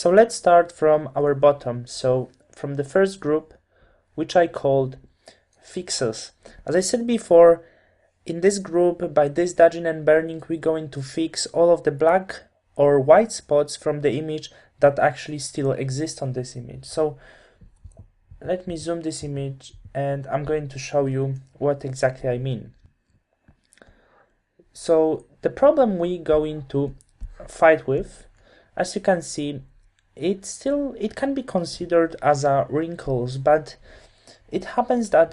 So let's start from our bottom, so from the first group, which I called fixes. As I said before, in this group, by this dodging and burning, we're going to fix all of the black or white spots from the image that actually still exist on this image. So let me zoom this image and I'm going to show you what exactly I mean. So the problem we're going to fight with, as you can see, it can be considered as a wrinkles, but it happens that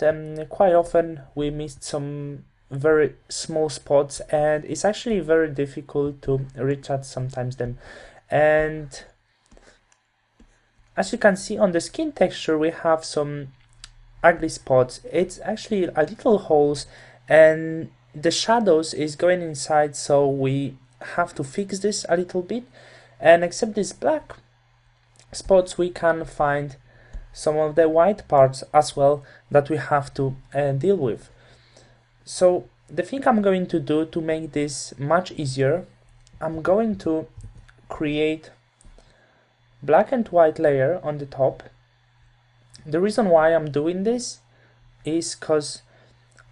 quite often we missed some very small spots and it's actually very difficult to retouch sometimes them. And as you can see on the skin texture, we have some ugly spots. It's actually a little holes and the shadows is going inside, so we have to fix this a little bit. And except these black spots, we can find some of the white parts as well that we have to deal with. So the thing I'm going to do to make this much easier, I'm going to create black and white layer on the top. The reason why I'm doing this is because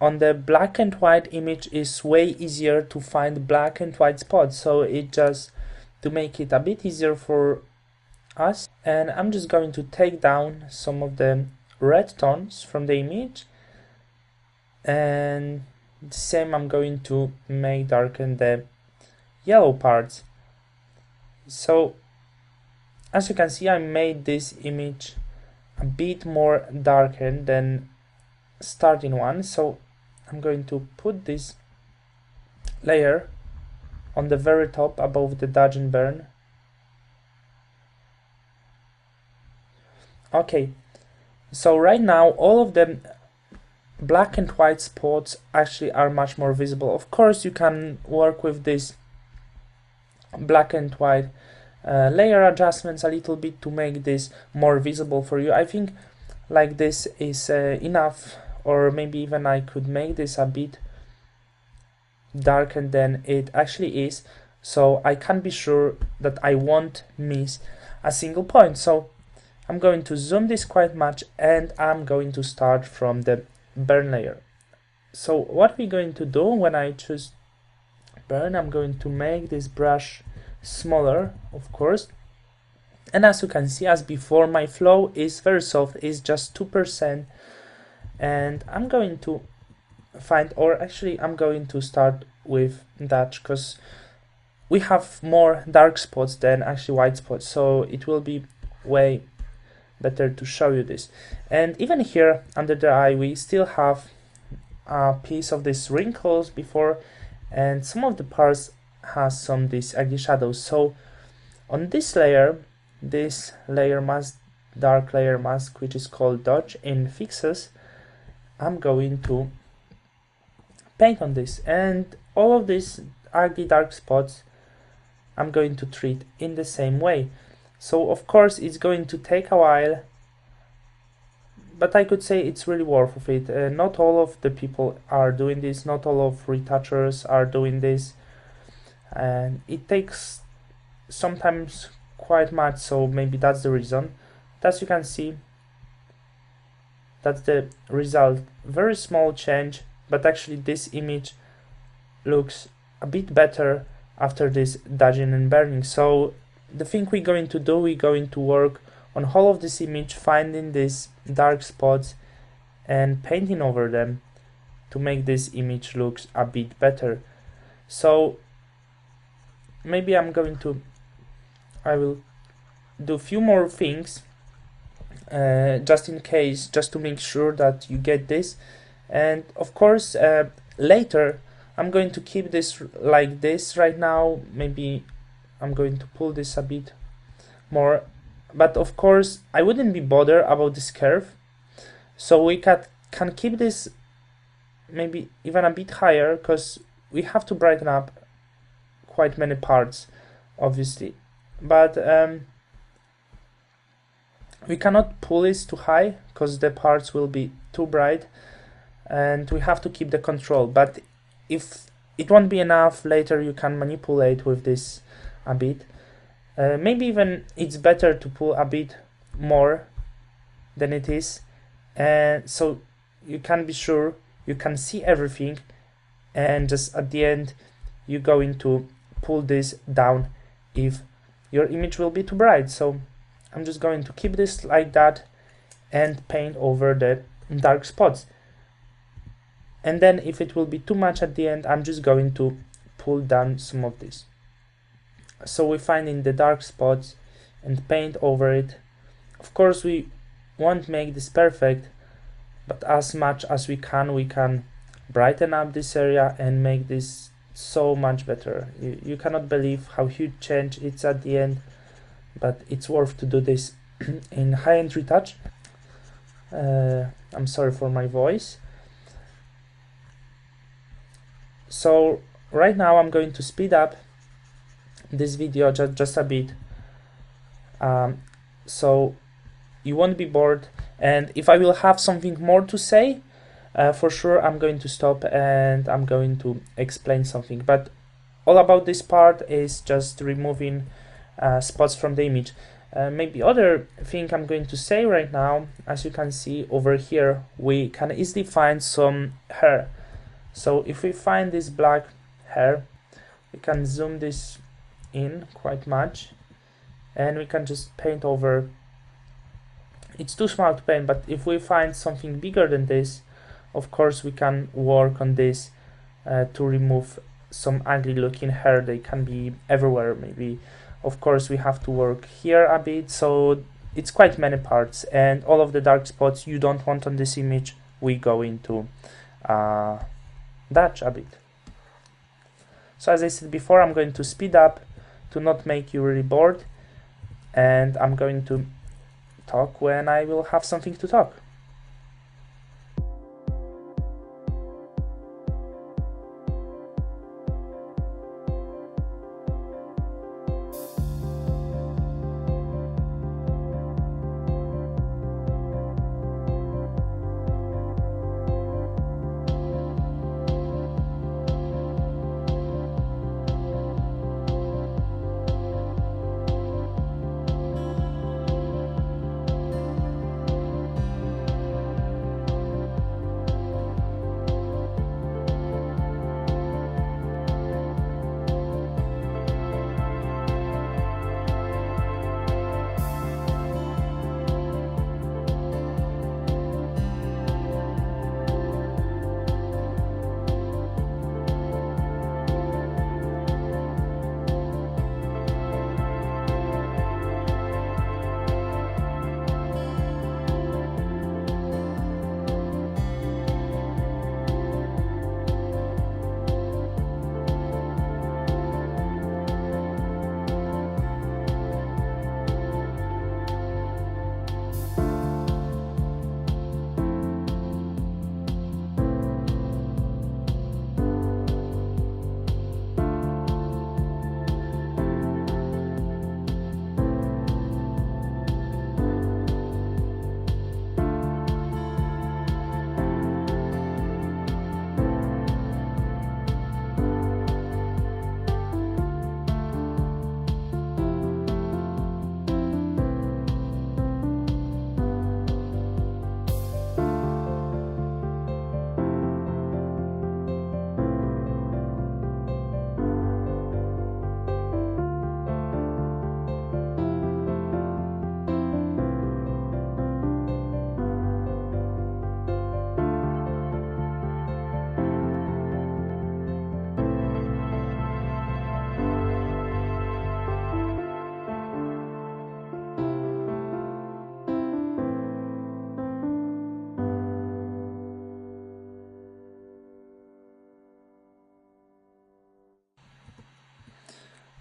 on the black and white image is way easier to find black and white spots, so it just to make it a bit easier for us. And I'm just going to take down some of the red tones from the image, and the same I'm going to make darken the yellow parts. So as you can see, I made this image a bit more darker than starting one, so I'm going to put this layer on the very top above the dodge and burn. Okay, so right now all of the black and white spots actually are much more visible. Of course, you can work with this black and white layer adjustments a little bit to make this more visible for you. I think like this is enough, or maybe even I could make this a bit darker than it actually is, so I can be sure that I won't miss a single point. So I'm going to zoom this quite much and I'm going to start from the burn layer. So what we're going to do when I choose burn, I'm going to make this brush smaller, of course, and as you can see, as before, my flow is very soft, is just 2%, and I'm going to find, or actually I'm going to start with that because we have more dark spots than actually white spots, so it will be way better to show you this. And even here under the eye we still have a piece of these wrinkles before, and some of the parts has some these ugly shadows. So on this layer mask, dark layer mask, which is called dodge in fixes, I'm going to paint on this, and all of these ugly dark spots I'm going to treat in the same way. So of course it's going to take a while, but I could say it's really worth it. Not all of the people are doing this, not all of retouchers are doing this, and it takes sometimes quite much, so maybe that's the reason. But as you can see, that's the result. Very small change, but actually this image looks a bit better after this dodging and burning. So the thing we're going to do, we're going to work on all of this image, finding these dark spots and painting over them to make this image look a bit better. So maybe I will do a few more things just in case, just to make sure that you get this. And of course later I'm going to keep this like this. Right now maybe I'm going to pull this a bit more, but of course I wouldn't be bothered about this curve, so we can keep this maybe even a bit higher, because we have to brighten up quite many parts obviously, but we cannot pull this too high because the parts will be too bright, and we have to keep the control. But if it won't be enough, later you can manipulate with this a bit. Maybe even it's better to pull a bit more than it is, and so you can be sure you can see everything, and just at the end you're going to pull this down if your image will be too bright. So I'm just going to keep this like that and paint over the dark spots, and then if it will be too much at the end, I'm just going to pull down some of this. So we find in the dark spots and paint over it. Of course we won't make this perfect, but as much as we can brighten up this area and make this so much better. You cannot believe how huge change it's at the end, but it's worth to do this in high-end retouch. I'm sorry for my voice. So right now I'm going to speed up this video just a bit, so you won't be bored, and if I will have something more to say, for sure I'm going to stop and I'm going to explain something, but all about this part is just removing spots from the image. Maybe other thing I'm going to say right now, as you can see over here, we can easily find some hair. So if we find this black hair, we can zoom this in quite much and we can just paint over. It's too small to paint, but if we find something bigger than this, of course we can work on this to remove some ugly looking hair. They can be everywhere. Maybe of course we have to work here a bit, so it's quite many parts, and all of the dark spots you don't want on this image we go into dodge a bit. So as I said before, I'm going to speed up to not make you really bored, and I'm going to talk when I will have something to talk.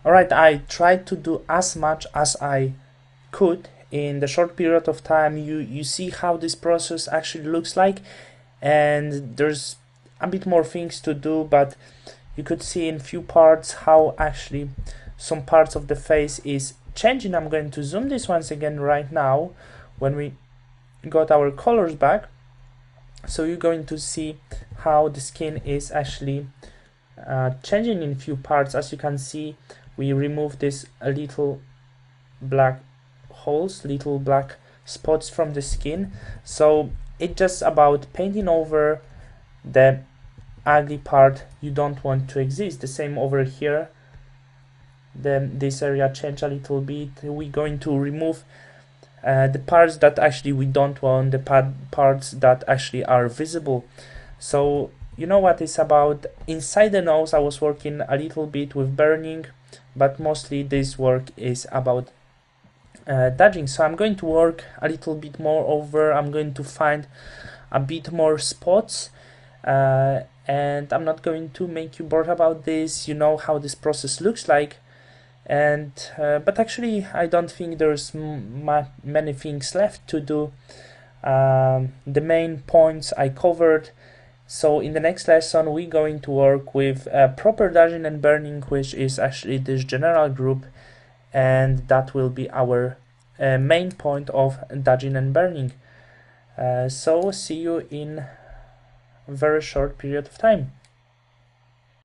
Alright, I tried to do as much as I could in the short period of time. You see how this process actually looks like, and there's a bit more things to do, but you could see in few parts how actually some parts of the face is changing. I'm going to zoom this once again right now when we got our colors back, so you're going to see how the skin is actually changing in few parts. As you can see, we remove this a little black holes, little black spots from the skin. So it's just about painting over the ugly part you don't want to exist. The same over here. Then this area change a little bit. We're going to remove the parts that actually we don't want, the parts that actually are visible. So you know what it's about. Inside the nose I was working a little bit with burning, but mostly this work is about dodging. So I'm going to work a little bit more over, I'm going to find a bit more spots, and I'm not going to make you bored about this. You know how this process looks like. And but actually I don't think there's many things left to do. The main points I covered. So in the next lesson we're going to work with proper dodging and burning, which is actually this general group, and that will be our main point of dodging and burning. So see you in a very short period of time.